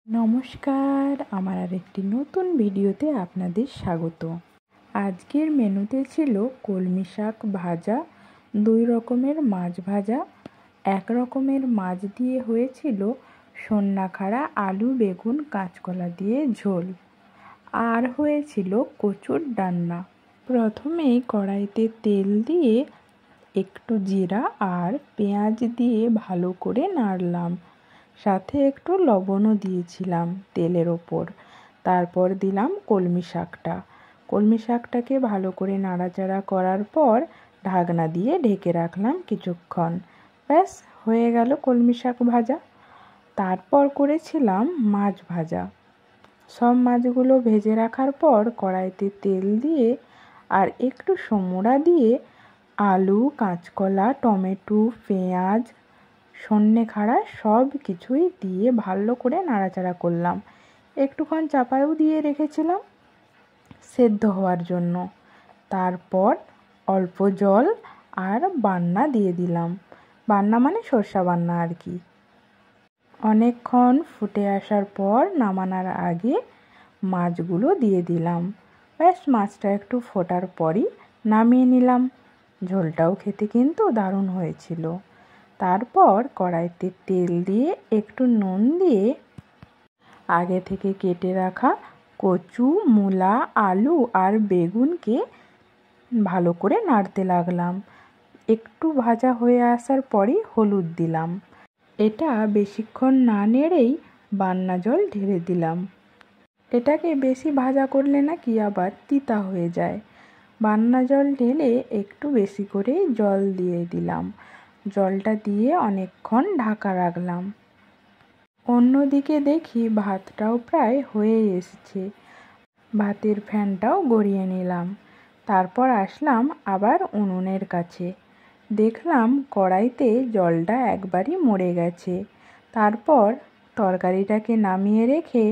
নমস্কার, আমার আরেকটি নতুন ভিডিওতে আপনাদের স্বাগত। আজকের মেনুতে ছিল কলমি শাক ভাজা, 2 রকমের মাছ ভাজা, 1 রকমের মাছ দিয়ে হয়েছিল সন্নাখাড়া আলু বেগুন কাঁচকলা দিয়ে ঝোল, আর হয়েছিল কচুর ডান্না। প্রথমেই কড়াইতে তেল দিয়ে একটু জিরা আর পেঁয়াজ দিয়ে ভালো করে নাড়লাম, সাথে একটু লবণও দিয়েছিলাম তেলের ওপর। তারপর দিলাম কলমি শাকটাকে ভালো করে নাড়াচাড়া করার পর ঢাকনা দিয়ে ঢেকে রাখলাম কিছুক্ষণ। ব্যাস হয়ে গেল কলমি শাক ভাজা। তারপর করেছিলাম মাছ ভাজা। সব মাছগুলো ভেজে রাখার পর কড়াইতে তেল দিয়ে আর একটু সমুড়া দিয়ে আলু, কাঁচকলা, টমেটো, পেঁয়াজ, সন্নেখাড়া সব কিছুই দিয়ে ভালো করে নাড়াচাড়া করলাম। একটুক্ষণ চাপাও দিয়ে রেখেছিলাম সেদ্ধ হওয়ার জন্য। তারপর অল্প জল আর বান্না দিয়ে দিলাম। বান্না মানে সরষা বান্না আর কি। অনেকক্ষণ ফুটে আসার পর নামানোর আগে মাছগুলো দিয়ে দিলাম। ব্যাস মাছটা একটু ফোটার পরই নামিয়ে নিলাম। ঝোলটাও খেতে কিন্তু দারুণ হয়েছিল। তারপর কড়াইতে তেল দিয়ে একটু নুন দিয়ে আগে থেকে কেটে রাখা কচু, মূলা, আলু আর বেগুনকে ভালো করে নাড়তে লাগলাম। একটু ভাজা হয়ে আসার পরই হলুদ দিলাম। এটা বেশিক্ষণ না নেড়েই বান্না জল ঢেলে দিলাম। এটাকে বেশি ভাজা করলে নাকি আবার তিতা হয়ে যায়। বান্না জল ঢেলে একটু বেশি করেই জল দিয়ে দিলাম। জলটা দিয়ে অনেকক্ষণ ঢাকা রাখলাম। অন্যদিকে দেখি ভাতটাও প্রায় হয়ে এসেছে। ভাতের ফ্যানটাও গড়িয়ে নিলাম। তারপর আসলাম আবার উনুনের কাছে। দেখলাম কড়াইতে জলটা একবারই মরে গেছে। তারপর তরকারিটাকে নামিয়ে রেখে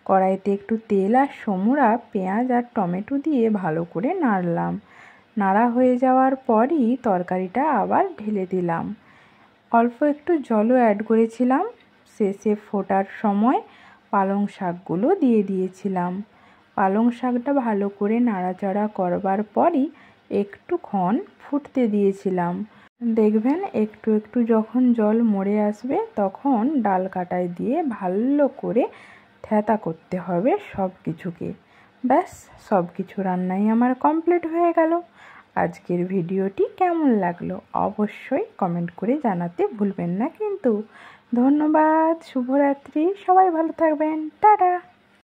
কড়াইতে একটু তেল আর সমুড়া, পেঁয়াজ আর টমেটো দিয়ে ভালো করে নাড়লাম। নাড়া হয়ে যাওয়ার পরই তরকারিটা আবার ঢেলে দিলাম। অল্প একটু জলও অ্যাড করেছিলাম। শেষে ফোটার সময় পালং শাকগুলো দিয়ে দিয়েছিলাম। পালং শাকটা ভালো করে নাড়াচাড়া করবার পরই একটুক্ষণ ফুটতে দিয়েছিলাম। দেখবেন একটু একটু যখন জল মরে আসবে তখন ডাল কাটাই দিয়ে ভালো করে থেঁতা করতে হবে সব কিছুকে। ব্যাস সব কিছু রান্নাই আমার কমপ্লিট হয়ে গেল। আজকের ভিডিওটি কেমন লাগলো অবশ্যই কমেন্ট করে জানাতে ভুলবেন না কিন্তু। ধন্যবাদ, শুভরাত্রি, সবাই ভালো থাকবেন, টাটা।